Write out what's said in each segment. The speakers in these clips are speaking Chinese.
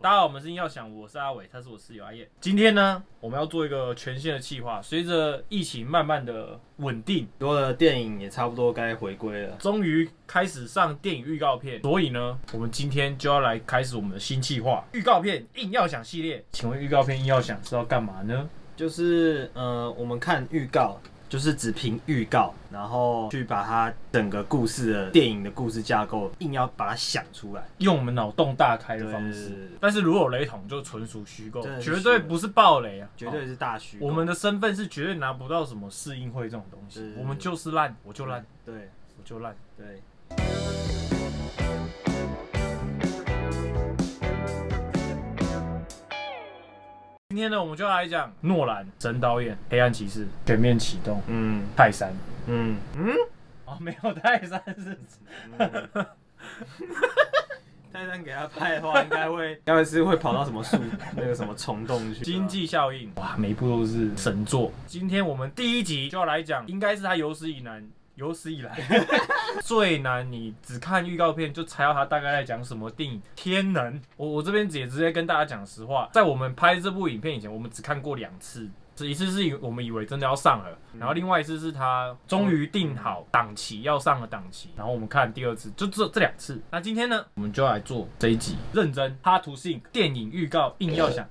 大家好，我们是硬要想，我是阿伟，他是我室友阿燕。今天呢，我们要做一个全新的企划。随着疫情慢慢的稳定，很多的电影也差不多该回归了，终于开始上电影预告片，所以呢，我们今天就要来开始我们的新企划——预告片硬要想系列。请问预告片硬要想是要干嘛呢？就是我们看预告，就是只凭预告，然后去把它整个故事的电影的故事架构，硬要把它想出来，用我们脑洞大开的方式。对，但是如果有雷同，就纯属虚构，真的是绝对不是暴雷啊，绝对是大虚构。我们的身份是绝对拿不到什么试映会这种东西，对我们就是烂，我就烂，对，我就烂。对。今天呢，我们就来讲诺兰神导演《黑暗骑士》全面启动，泰山，哦，没有泰山是，泰山给他拍的话，应该是会跑到什么树那个什么虫洞去，经济效应，哇，每一部都是神作。今天我们第一集就要来讲，应该是他有史以来最难，你只看预告片就猜到他大概在讲什么电影。天能，我这边也直接跟大家讲实话，在我们拍这部影片以前，我们只看过2次。一次是我们以为真的要上了，然后另外一次是他终于定好档期要上的档期，然后我们看第2次，就这2次。那今天呢，我们就来做这一集认真 Hard to Think 电影预告硬要想。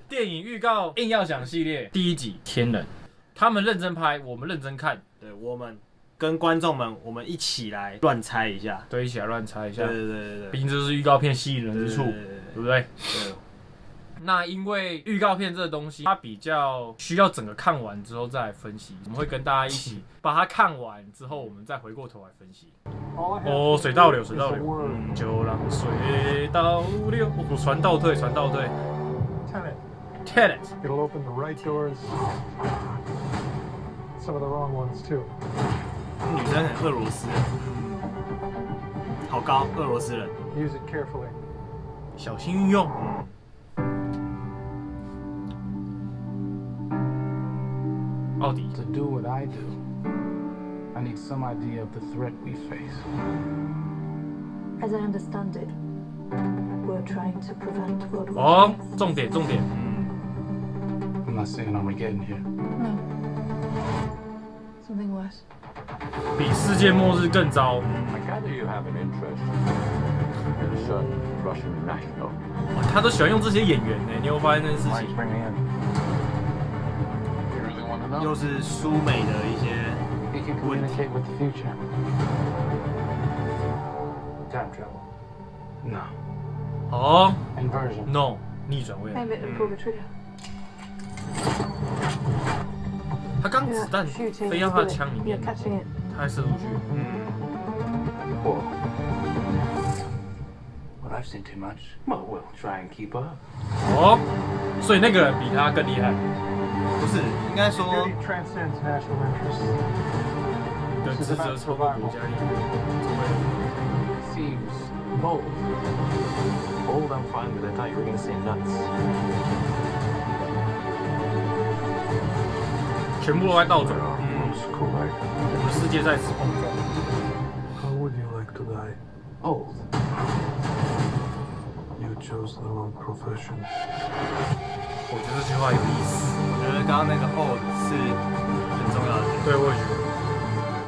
电影预告硬要想系列第1集天能，他们认真拍，我们认真看，对，我们跟观众们，我们一起来乱猜一下，对，一起来乱猜一下，对，毕竟这是预告片吸引人之处，对不对？对。那因为预告片这个东西，它比较需要整个看完之后再来分析，我们会跟大家一起把它看完之后，我们再回过头来分析。哦，水倒流，水倒流，就让水倒流。哦，船倒退，船倒退。Tenet. It'll open the right doors. Some of the wrong ones too. 女生很俄罗斯人，好高，俄罗斯人。Use it carefully. 小心运用。奥迪。 To do what I do, I need some idea of the threat we face. As I understand it, we're trying to prevent World War 哦，重点。 I'm not saying Armageddon here. No. Something worse. 比世界末日更糟。 I gather you have an interest in a certain Russian national. 哇，他都喜欢用这些演员呢，你有发现这件事情？ Bring me in. You really want to know? 又是苏美的一些 He can communicate with the future. Time travel. No. 哦 Inversion. ，no， 逆转未来。 Aim it and pull the trigger. 他刚子弹 Shooting 飞到他的枪里 You're 面， catching it. 他还射出去。 Whoa. Well, I've seen too much. Well, we'll try and keep up. 哦，所以那个人比他更厉害。不是，应该说 Security transcends national interests. 的职责超过国家利益。 Seems bold. Bold, I'm fine with it. I thought you were going to say nuts. 全部都在倒转， Most correct. 我们世界在此碰撞。 How would you like to die? Old. You chose the wrong profession. 我觉得这句话有意思。我觉得刚刚那个 old 是很重要的点。对，我也觉得。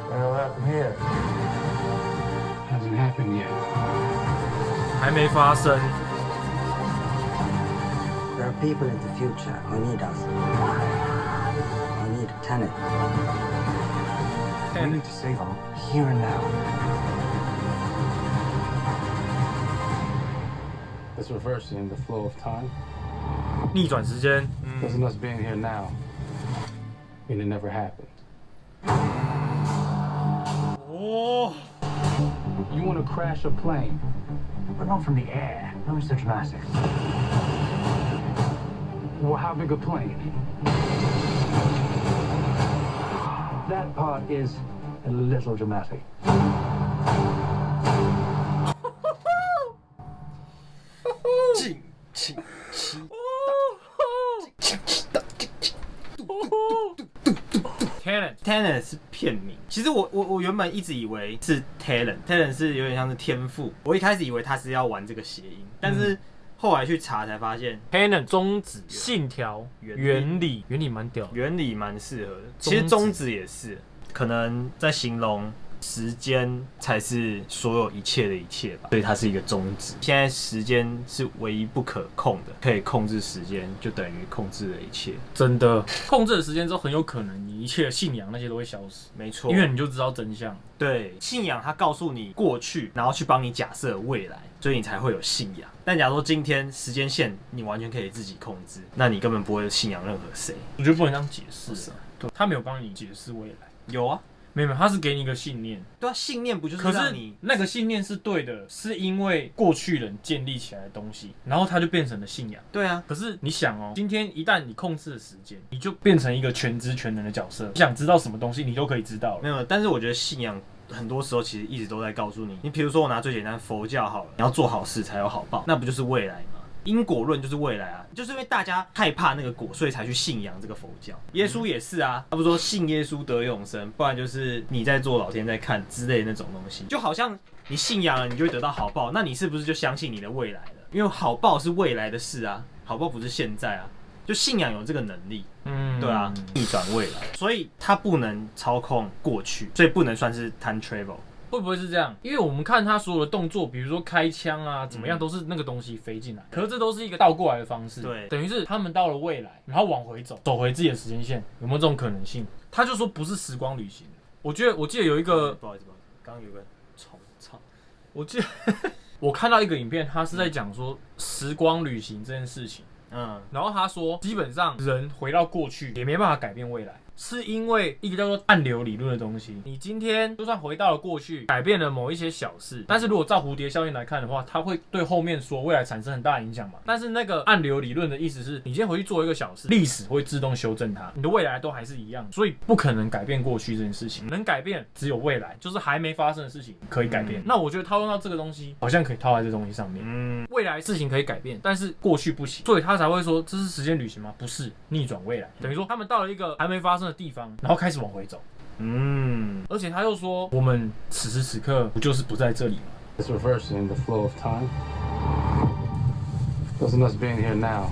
What'll happen here? Hasn't happened yet. 还没发生。 There are people in the future who need us. Who need Tenet. We need to save them here and now. It's reversing the flow of time. 逆转时间。 Doesn't us being here now mean it never happened? 哦， You want to crash a plane, but not from the air. That was so dramatic. Well, how big a plane? That part is a little dramatic. 敬请期待。 Tenet Tenet 是片名，其实我原本一直以为是 talent 是有点像是天赋，我一开始以为他是要玩这个谐音，但是后来去查才发现 Tenet 宗旨、信条、原理蛮屌的，原理蛮适合的。其实宗旨也是，可能在形容时间才是所有一切的一切吧，所以它是一个宗旨。现在时间是唯一不可控的，可以控制时间，就等于控制了一切。真的控制了时间之后，很有可能你一切的信仰那些都会消失，没错，因为你就知道真相。对，信仰它告诉你过去，然后去帮你假设未来，所以你才会有信仰。但假如说今天时间线你完全可以自己控制，那你根本不会信仰任何谁。我觉得不能这样解释啊，对，他没有帮你解释未来。有啊，没有，他是给你一个信念。对啊，信念不就是可是让你那个信念是对的，是因为过去人建立起来的东西，然后它就变成了信仰。对啊，可是你想哦，今天一旦你控制了时间，你就变成一个全知全能的角色，你想知道什么东西，你都可以知道了。没有，但是我觉得信仰很多时候其实一直都在告诉你，你比如说我拿最简单佛教好了，你要做好事才有好报，那不就是未来吗？因果论就是未来啊，就是因为大家害怕那个果，所以才去信仰这个佛教。耶稣也是啊，他不说信耶稣得永生，不然就是你在做老天在看之类的那种东西，就好像你信仰了，你就会得到好报，那你是不是就相信你的未来了？因为好报是未来的事啊，好报不是现在啊。就信仰有这个能力，对啊，逆转未来，所以它不能操控过去，所以不能算是 time travel。会不会是这样？因为我们看他所有的动作，比如说开枪啊，怎么样，都是那个东西飞进来。可是这都是一个倒过来的方式，对，等于是他们到了未来，然后往回走，走回自己的时间线，有没有这种可能性？他就说不是时光旅行。我记得有一个，不好意思，刚刚有个虫，操！我记得我看到一个影片，他是在讲说时光旅行这件事情。然后他说，基本上人回到过去也没办法改变未来，是因为一个叫做暗流理论的东西。你今天就算回到了过去，改变了某一些小事，但是如果照蝴蝶效应来看的话，它会对后面说未来产生很大的影响嘛。但是那个暗流理论的意思是，你今天回去做一个小事，历史会自动修正它，你的未来都还是一样，所以不可能改变过去这件事情，能改变只有未来，就是还没发生的事情可以改变。那我觉得套用到这个东西，好像可以套在这东西上面。未来事情可以改变，但是过去不行，所以他才会说这是时间旅行吗？不是，逆转未来。等于说他们到了一个还没发生的地方，然后开始往回走。而且他又说，我们此时此刻不就是不在这里吗？ It's reversing the flow of time. Doesn't us being here now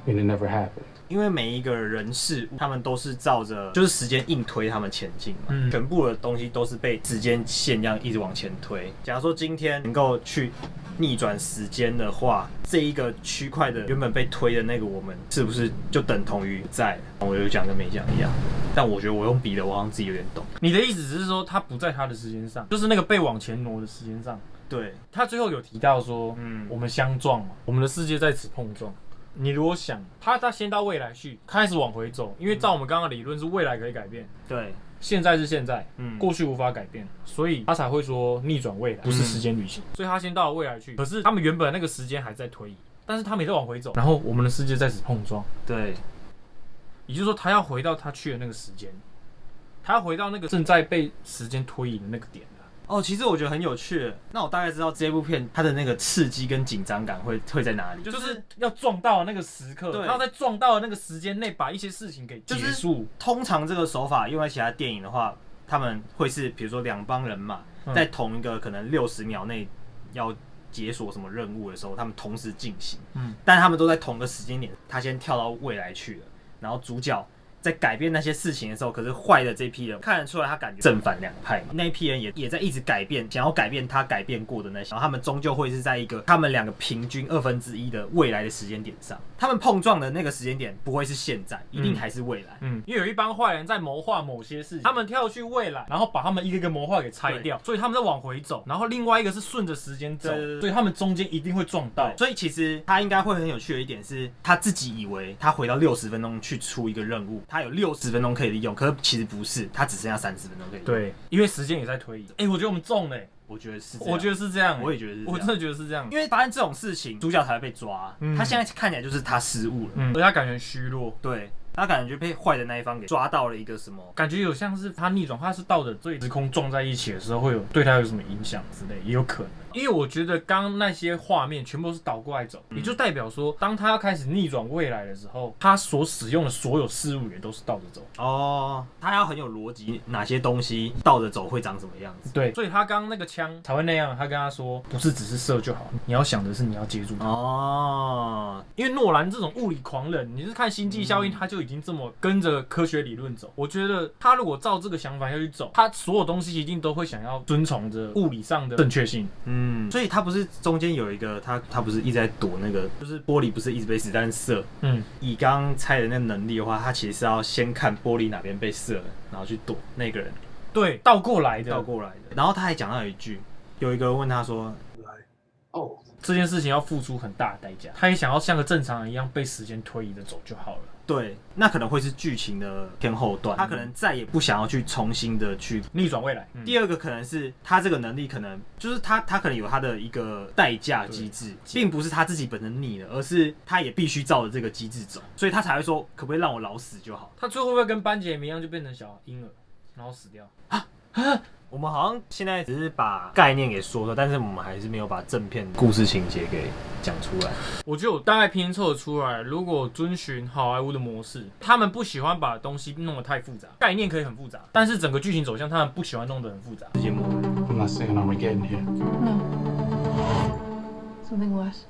mean it never happened? 因为每一个人事物，他们都是照着就是时间硬推他们前进嘛，全部的东西都是被时间线这样一直往前推。假如说今天能够去逆转时间的话，这一个区块的原本被推的那个我们，是不是就等同于不在了？我有讲跟没讲一样，但我觉得我用比的，我好像自己有点懂。你的意思只是说，他不在他的时间上，就是那个被往前挪的时间上。对，他最后有提到说，我们相撞嘛，我们的世界在此碰撞。你如果想他先到未来去，开始往回走，因为照我们刚刚的理论是未来可以改变，对，现在是现在，过去无法改变，所以他才会说逆转未来，不是时间旅行。所以他先到了未来去，可是他们原本那个时间还在推移，但是他们也在往回走，然后我们的世界在此碰撞。对，也就是说他要回到他去的那个时间，他要回到那个正在被时间推移的那个点。哦，其实我觉得很有趣。那我大概知道这部片它的那个刺激跟紧张感会在哪里，就是要撞到那个时刻，然后在撞到的那个时间内把一些事情给结束。通常这个手法用在其他电影的话，他们会是比如说两帮人马在同一个可能60秒内要解锁什么任务的时候，他们同时进行，但他们都在同个时间点，他先跳到未来去了，然后主角在改变那些事情的时候，可是坏的这批人看得出来，他感觉正反两派嘛。那一批人也在一直改变，想要改变他改变过的那些，然后他们终究会是在一个他们两个平均1/2的未来的时间点上，他们碰撞的那个时间点不会是现在，一定还是未来。因为有一帮坏人在谋划某些事情，他们跳去未来，然后把他们一个一个谋划给拆掉，所以他们在往回走，然后另外一个是顺着时间走，所以他们中间一定会撞到。所以其实他应该会很有趣的一点是，他自己以为他回到60分钟去出一个任务，他有60分钟可以利用，可是其实不是，他只剩下30分钟可以利用。对，因为时间也在推移。我觉得我们中了。我觉得是这样，我觉得是这样，我也觉得是这样，我真的觉得是这样，因为发生这种事情，主角才会被抓。他现在看起来就是他失误了，而且他感觉虚弱，对，他感觉被坏的那一方给抓到了一个什么，感觉有像是他逆转，他是倒着对时空撞在一起的时候，会有对他有什么影响之类，也有可能。因为我觉得刚刚那些画面全部都是倒过来走，也就代表说，当他要开始逆转未来的时候，他所使用的所有事物也都是倒着走。哦，他要很有逻辑，哪些东西倒着走会长什么样子？对，所以他刚刚那个枪才会那样。他跟他说，不是只是射就好，你要想的是你要接住它。哦，因为诺兰这种物理狂人，你是看《星际效应》，他就已经这么跟着科学理论走。我觉得他如果照这个想法下去走，他所有东西一定都会想要遵从着物理上的正确性。所以他不是中间有一个他不是一直在躲那个，就是玻璃不是一直被子弹射。以刚刚猜的那个能力的话，他其实是要先看玻璃哪边被射了，然后去躲那个人。对，倒过来的。然后他还讲到一句，有一个人问他说：“哦，这件事情要付出很大的代价，他也想要像个正常人一样被时间推移的走就好了。”对，那可能会是剧情的偏后段，他可能再也不想要去重新的去逆转未来。第二个可能是他这个能力可能就是他可能有他的一个代价机制，并不是他自己本身逆了，而是他也必须照着这个机制走，所以他才会说可不可以让我老死就好。他最后会不会跟班杰明一样就变成小婴儿，然后死掉？我们好像现在只是把概念给说了，但是我们还是没有把正片故事情节给讲出来。我觉得我大概拼凑得出来，如果遵循好莱坞的模式，他们不喜欢把东西弄得太复杂，概念可以很复杂，但是整个剧情走向他们不喜欢弄得很复杂。世界末日 I'm not saying Armageddon here. No. Something worse.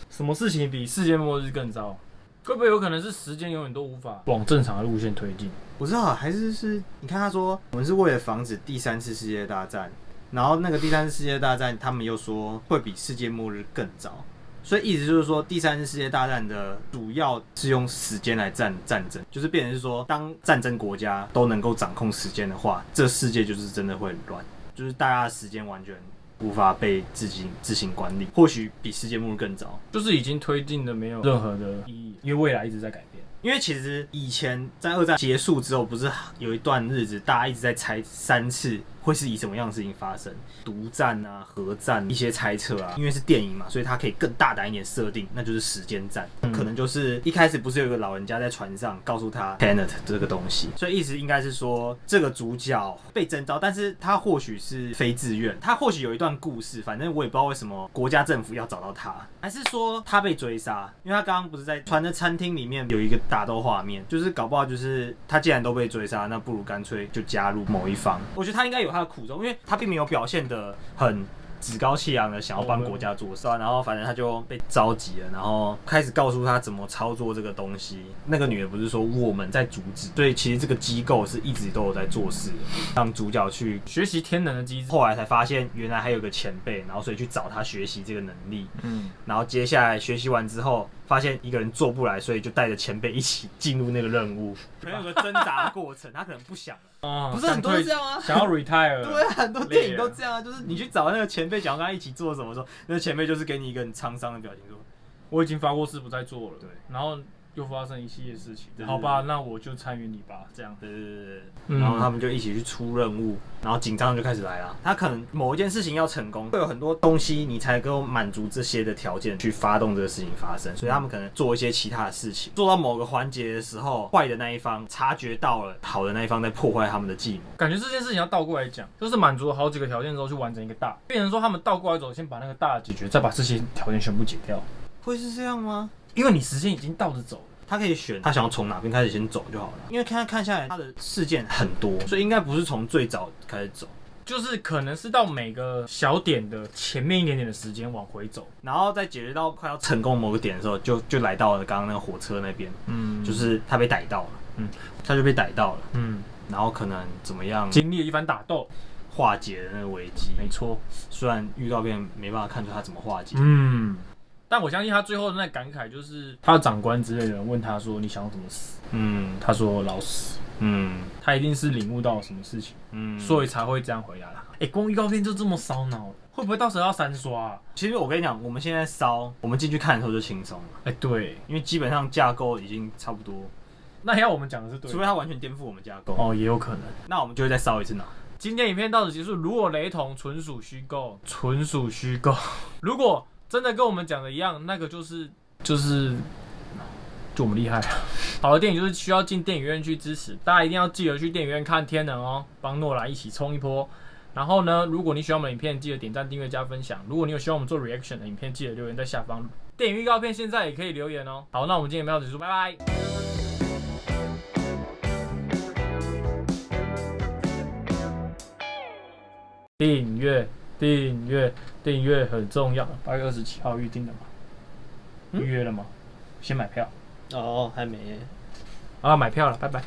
什么事情比世界末日更糟？会不会有可能是时间永远都无法往正常的路线推进？我知道，还是你看他说我们是为了防止第三次世界大战，然后那个第三次世界大战他们又说会比世界末日更早，所以意思就是说第三次世界大战的主要是用时间来战争，就是变成是说当战争国家都能够掌控时间的话，这世界就是真的会很乱，就是大家的时间完全无法被自行管理，或许比世界末日更早，就是已经推进的没有任何的意义，因为未来一直在改变。因为其实以前在二战结束之后，不是有一段日子大家一直在猜3次会是以什么样的事情发生，毒战啊、核战一些猜测啊，因为是电影嘛，所以它可以更大胆一点设定，那就是时间战，可能就是一开始不是有一个老人家在船上告诉他 Tenet 这个东西，所以意思应该是说这个主角被征召，但是他或许是非自愿，他或许有一段故事，反正我也不知道为什么国家政府要找到他，还是说他被追杀，因为他刚刚不是在船的餐厅里面有一个打斗画面，就是搞不好就是他既然都被追杀，那不如干脆就加入某一方。我觉得他应该有他的苦衷，因为他并没有表现得很趾高气扬的想要帮国家做事，然后反正他就被召集了，然后开始告诉他怎么操作这个东西。那个女的不是说我们在阻止，所以其实这个机构是一直都有在做事的，让主角去学习天能的机制。后来才发现原来还有个前辈，然后所以去找他学习这个能力。然后接下来学习完之后，发现一个人做不来，所以就带着前辈一起进入那个任务，可能有个挣扎的过程，他可能不想了。不是很多是这样啊，想要 retire。对啊，很多电影都这样啊，就是你去找那个前辈，想要跟他一起做什么的时候，那个前辈就是给你一个很沧桑的表情，说我已经发过誓不再做了。对，然后又发生一系列事情，好吧，那我就参与你吧，这样。对，然后他们就一起去出任务，然后紧张就开始来了。他可能某一件事情要成功，会有很多东西你才能够满足这些的条件去发动这个事情发生，所以他们可能做一些其他的事情，做到某个环节的时候，坏的那一方察觉到了，好的那一方在破坏他们的计谋。感觉这件事情要倒过来讲，就是满足了好几个条件之后去完成一个大，变成说他们倒过来走，先把那个大的解决，再把这些条件全部解掉。会是这样吗？因为你时间已经倒着走了。他可以选他想要从哪边开始先走就好了，因为看下来他的事件很多，所以应该不是从最早开始走，就是可能是到每个小点的前面一点点的时间往回走，然后在解决到快要成功某个点的时候，就来到了刚刚那个火车那边，就是他被逮到了，他就被逮到了，然后可能怎么样经历了一番打斗，化解了那个危机，没错，虽然预告片没办法看出他怎么化解，但我相信他最后的那感慨就是，他的长官之类的人问他说：“你想要怎么死？”他说：“老死。”他一定是领悟到了什么事情，所以才会这样回答他。光预告片就这么烧脑了，会不会到时候要3刷啊？其实我跟你讲，我们现在烧，我们进去看的时候就轻松了。对，因为基本上架构已经差不多。那要我们讲的是对的，除非他完全颠覆我们架构。也有可能。那我们就会再烧一次脑。今天影片到此结束，如果雷同，纯属虚构，纯属虚构。如果真的跟我们讲的一样，那个就是就我们厉害了。好的电影就是需要进电影院去支持，大家一定要记得去电影院看《天能》哦，帮诺兰一起冲一波。然后呢，如果你喜欢我们的影片，记得点赞、订阅、加分享。如果你有希望我们做 reaction 的影片，记得留言在下方。电影预告片现在也可以留言哦。好，那我们今天没有结束，拜拜。订阅很重要。8月27号预定的吗？预约了吗？先买票。哦，还没耶。啊，买票了，拜拜。